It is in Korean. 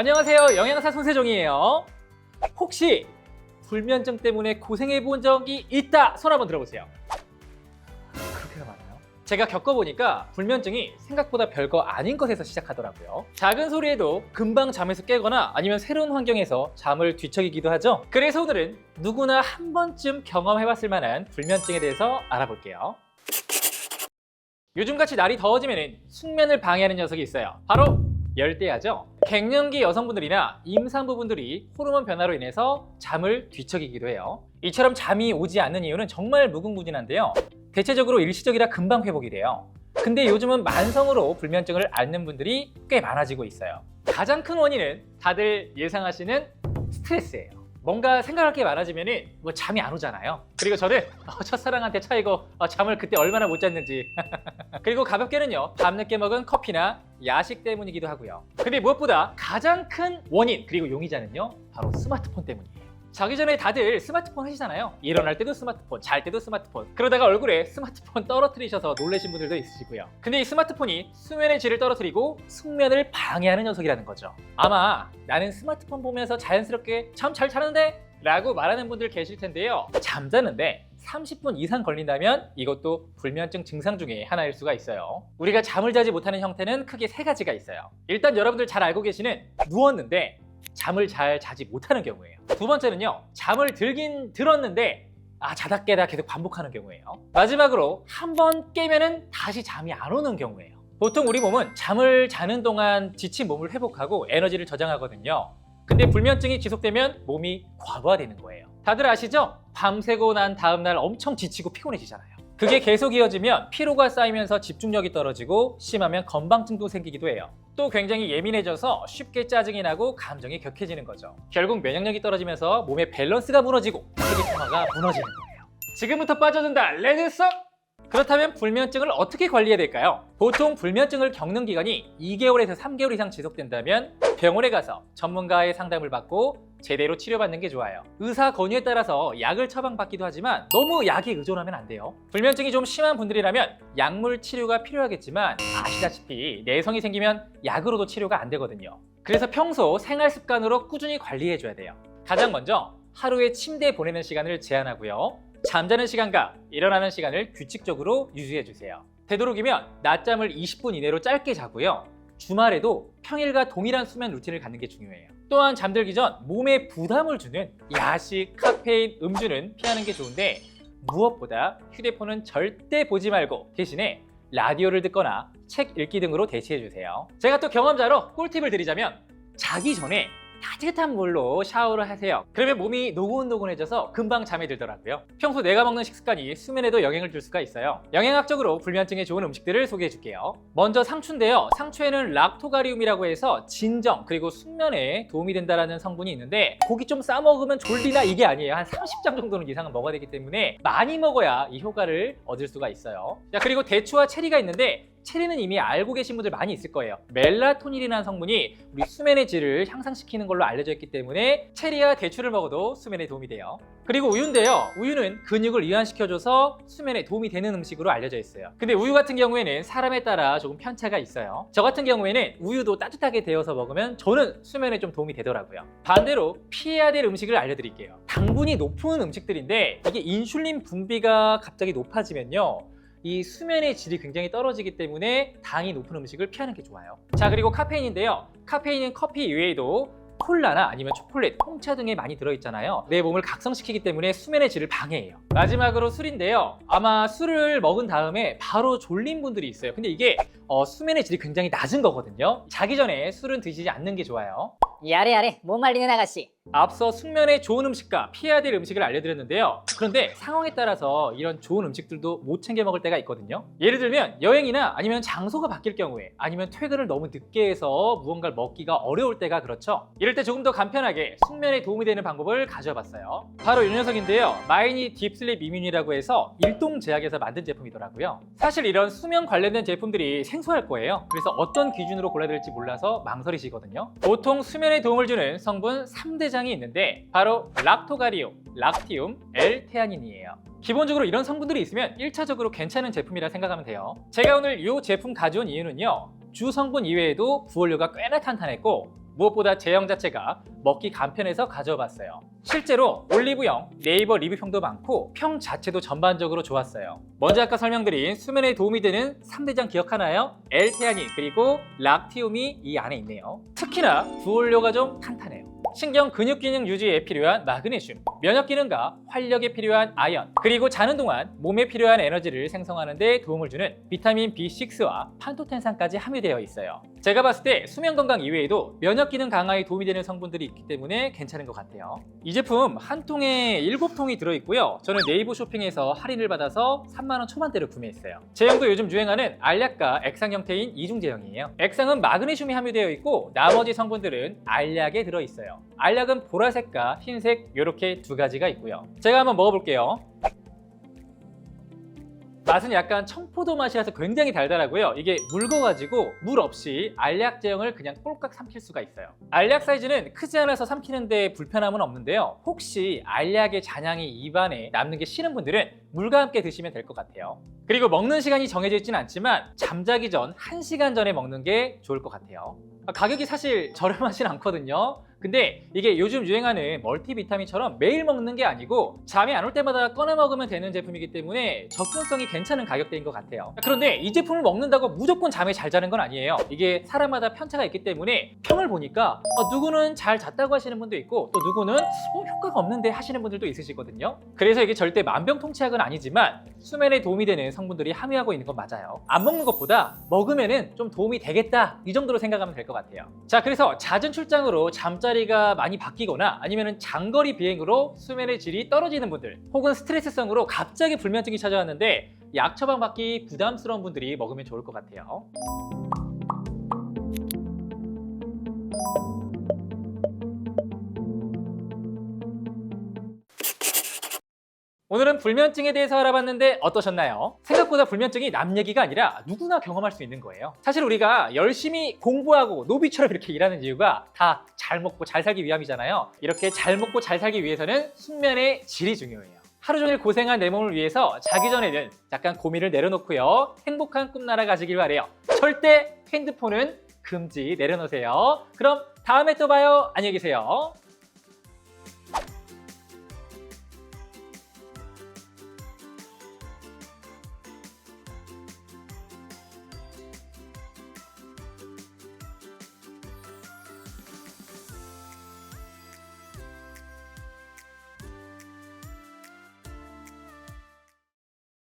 안녕하세요, 영양사 손세종이에요. 혹시 불면증 때문에 고생해 본 적이 있다? 손 한번 들어보세요. 그렇게가 많아요? 제가 겪어보니까 불면증이 생각보다 별거 아닌 것에서 시작하더라고요. 작은 소리에도 금방 잠에서 깨거나 아니면 새로운 환경에서 잠을 뒤척이기도 하죠. 그래서 오늘은 누구나 한 번쯤 경험해봤을 만한 불면증에 대해서 알아볼게요. 요즘같이 날이 더워지면 숙면을 방해하는 녀석이 있어요. 바로 열대야죠. 갱년기 여성분들이나 임산부분들이 호르몬 변화로 인해서 잠을 뒤척이기도 해요. 이처럼 잠이 오지 않는 이유는 정말 무궁무진한데요. 대체적으로 일시적이라 금방 회복이 돼요. 근데 요즘은 만성으로 불면증을 앓는 분들이 꽤 많아지고 있어요. 가장 큰 원인은 다들 예상하시는 스트레스예요. 뭔가 생각할 게 많아지면 잠이 안 오잖아요. 그리고 저는 첫사랑한테 차이고 잠을 그때 얼마나 못 잤는지 그리고 가볍게는요, 밤늦게 먹은 커피나 야식 때문이기도 하고요. 근데 무엇보다 가장 큰 원인 그리고 용의자는요, 바로 스마트폰 때문이에요. 자기 전에 다들 스마트폰 하시잖아요. 일어날 때도 스마트폰, 잘 때도 스마트폰. 그러다가 얼굴에 스마트폰 떨어뜨리셔서 놀라신 분들도 있으시고요. 근데 이 스마트폰이 수면의 질을 떨어뜨리고 숙면을 방해하는 녀석이라는 거죠. 아마 나는 스마트폰 보면서 자연스럽게 잠 잘 자는데? 라고 말하는 분들 계실 텐데요. 잠자는데 30분 이상 걸린다면 이것도 불면증 증상 중에 하나일 수가 있어요. 우리가 잠을 자지 못하는 형태는 크게 세 가지가 있어요. 일단 여러분들 잘 알고 계시는 누웠는데 잠을 잘 자지 못하는 경우예요. 두 번째는요, 잠을 들긴 들었는데 자다 깨다 계속 반복하는 경우예요. 마지막으로 한 번 깨면은 다시 잠이 안 오는 경우예요. 보통 우리 몸은 잠을 자는 동안 지친 몸을 회복하고 에너지를 저장하거든요. 근데 불면증이 지속되면 몸이 과부하되는 거예요. 다들 아시죠? 밤새고 난 다음날 엄청 지치고 피곤해지잖아요. 그게 계속 이어지면 피로가 쌓이면서 집중력이 떨어지고 심하면 건망증도 생기기도 해요. 또 굉장히 예민해져서 쉽게 짜증이 나고 감정이 격해지는 거죠. 결국 면역력이 떨어지면서 몸의 밸런스가 무너지고 세계 평화가 무너지는 거예요. 지금부터 빠져든다, 레드썬! 그렇다면 불면증을 어떻게 관리해야 될까요? 보통 불면증을 겪는 기간이 2개월에서 3개월 이상 지속된다면 병원에 가서 전문가의 상담을 받고 제대로 치료받는 게 좋아요. 의사 권유에 따라서 약을 처방받기도 하지만 너무 약에 의존하면 안 돼요. 불면증이 좀 심한 분들이라면 약물 치료가 필요하겠지만 아시다시피 내성이 생기면 약으로도 치료가 안 되거든요. 그래서 평소 생활 습관으로 꾸준히 관리해줘야 돼요. 가장 먼저 하루에 침대에 보내는 시간을 제한하고요. 잠자는 시간과 일어나는 시간을 규칙적으로 유지해주세요. 되도록이면 낮잠을 20분 이내로 짧게 자고요. 주말에도 평일과 동일한 수면 루틴을 갖는 게 중요해요. 또한 잠들기 전 몸에 부담을 주는 야식, 카페인, 음주는 피하는 게 좋은데 무엇보다 휴대폰은 절대 보지 말고 대신에 라디오를 듣거나 책 읽기 등으로 대체해주세요. 제가 또 경험자로 꿀팁을 드리자면 자기 전에 따뜻한 물로 샤워를 하세요. 그러면 몸이 노곤노곤해져서 금방 잠이 들더라고요. 평소 내가 먹는 식습관이 수면에도 영향을 줄 수가 있어요. 영양학적으로 불면증에 좋은 음식들을 소개해 줄게요. 먼저 상추인데요. 상추에는 락토가리움이라고 해서 진정 그리고 숙면에 도움이 된다는 성분이 있는데 고기 좀 싸 먹으면 졸리나 이게 아니에요. 한 30장 정도는 이상은 먹어야 되기 때문에 많이 먹어야 이 효과를 얻을 수가 있어요. 자, 그리고 대추와 체리가 있는데 체리는 이미 알고 계신 분들 많이 있을 거예요. 멜라토닌이라는 성분이 우리 수면의 질을 향상시키는 걸로 알려져 있기 때문에 체리와 대추를 먹어도 수면에 도움이 돼요. 그리고 우유인데요. 우유는 근육을 이완시켜줘서 수면에 도움이 되는 음식으로 알려져 있어요. 근데 우유 같은 경우에는 사람에 따라 조금 편차가 있어요. 저 같은 경우에는 우유도 따뜻하게 데워서 먹으면 저는 수면에 좀 도움이 되더라고요. 반대로 피해야 될 음식을 알려드릴게요. 당분이 높은 음식들인데 이게 인슐린 분비가 갑자기 높아지면요, 이 수면의 질이 굉장히 떨어지기 때문에 당이 높은 음식을 피하는 게 좋아요. 자, 그리고 카페인인데요. 카페인은 커피 이외에도 콜라나 아니면 초콜릿, 홍차 등에 많이 들어있잖아요. 내 몸을 각성시키기 때문에 수면의 질을 방해해요. 마지막으로 술인데요. 아마 술을 먹은 다음에 바로 졸린 분들이 있어요. 근데 이게 수면의 질이 굉장히 낮은 거거든요. 자기 전에 술은 드시지 않는 게 좋아요. 야래 못 말리는 아가씨. 앞서 숙면에 좋은 음식과 피해야 될 음식을 알려드렸는데요. 그런데 상황에 따라서 이런 좋은 음식들도 못 챙겨 먹을 때가 있거든요. 예를 들면 여행이나 아니면 장소가 바뀔 경우에, 아니면 퇴근을 너무 늦게 해서 무언가를 먹기가 어려울 때가 그렇죠. 이럴 때 조금 더 간편하게 숙면에 도움이 되는 방법을 가져와 봤어요. 바로 이 녀석인데요. 마이니 딥슬립 이뮨이라고 해서 일동제약에서 만든 제품이더라고요. 사실 이런 수면 관련된 제품들이 생소할 거예요. 그래서 어떤 기준으로 골라야 될지 몰라서 망설이시거든요. 보통 수면에 도움을 주는 성분 3대장이 있는데 바로 락토가리움, 락티움, L테아닌이에요. 기본적으로 이런 성분들이 있으면 1차적으로 괜찮은 제품이라 생각하면 돼요. 제가 오늘 이 제품 가져온 이유는요, 주 성분 이외에도 부원료가 꽤나 탄탄했고 무엇보다 제형 자체가 먹기 간편해서 가져와 봤어요. 실제로 올리브영, 네이버 리뷰평도 많고 평 자체도 전반적으로 좋았어요. 먼저 아까 설명드린 수면에 도움이 되는 3대장 기억하나요? L테아닌 그리고 락티움이 이 안에 있네요. 특히나 부원료가 좀 탄탄해요. 신경 근육 기능 유지에 필요한 마그네슘, 면역 기능과 활력에 필요한 아연, 그리고 자는 동안 몸에 필요한 에너지를 생성하는 데 도움을 주는 비타민 B6와 판토텐산까지 함유되어 있어요. 제가 봤을 때 수면 건강 이외에도 면역 기능 강화에 도움이 되는 성분들이 있기 때문에 괜찮은 것 같아요. 이 제품 한 통에 7통이 들어있고요. 저는 네이버 쇼핑에서 할인을 받아서 3만 원 초반대로 구매했어요. 제형도 요즘 유행하는 알약과 액상 형태인 이중 제형이에요. 액상은 마그네슘이 함유되어 있고 나머지 성분들은 알약에 들어있어요. 알약은 보라색과 흰색 이렇게 두 가지가 있고요. 제가 한번 먹어볼게요. 맛은 약간 청포도 맛이라서 굉장히 달달하고요. 이게 묽어가지고 물 없이 알약 제형을 그냥 꼴깍 삼킬 수가 있어요. 알약 사이즈는 크지 않아서 삼키는데 불편함은 없는데요. 혹시 알약의 잔향이 입안에 남는 게 싫은 분들은 물과 함께 드시면 될 것 같아요. 그리고 먹는 시간이 정해져 있진 않지만 잠자기 전 1시간 전에 먹는 게 좋을 것 같아요. 가격이 사실 저렴하진 않거든요. 근데 이게 요즘 유행하는 멀티비타민처럼 매일 먹는 게 아니고 잠이 안 올 때마다 꺼내 먹으면 되는 제품이기 때문에 접근성이 괜찮은 가격대인 것 같아요. 그런데 이 제품을 먹는다고 무조건 잠이 잘 자는 건 아니에요. 이게 사람마다 편차가 있기 때문에 평을 보니까 누구는 잘 잤다고 하시는 분도 있고 또 누구는 효과가 없는데 하시는 분들도 있으시거든요. 그래서 이게 절대 만병통치약은 아니지만 수면에 도움이 되는 성분들이 함유하고 있는 건 맞아요. 안 먹는 것보다 먹으면은 좀 도움이 되겠다 이 정도로 생각하면 될 것 같아요. 자, 그래서 잦은 출장으로 잠자리가 많이 바뀌거나 아니면 장거리 비행으로 수면의 질이 떨어지는 분들 혹은 스트레스성으로 갑자기 불면증이 찾아왔는데 약 처방받기 부담스러운 분들이 먹으면 좋을 것 같아요. 오늘은 불면증에 대해서 알아봤는데 어떠셨나요? 생각보다 불면증이 남 얘기가 아니라 누구나 경험할 수 있는 거예요. 사실 우리가 열심히 공부하고 노비처럼 이렇게 일하는 이유가 다 잘 먹고 잘 살기 위함이잖아요. 이렇게 잘 먹고 잘 살기 위해서는 숙면의 질이 중요해요. 하루 종일 고생한 내 몸을 위해서 자기 전에는 약간 고민을 내려놓고요. 행복한 꿈나라 가시길 바래요. 절대 핸드폰은 금지 내려놓으세요. 그럼 다음에 또 봐요. 안녕히 계세요.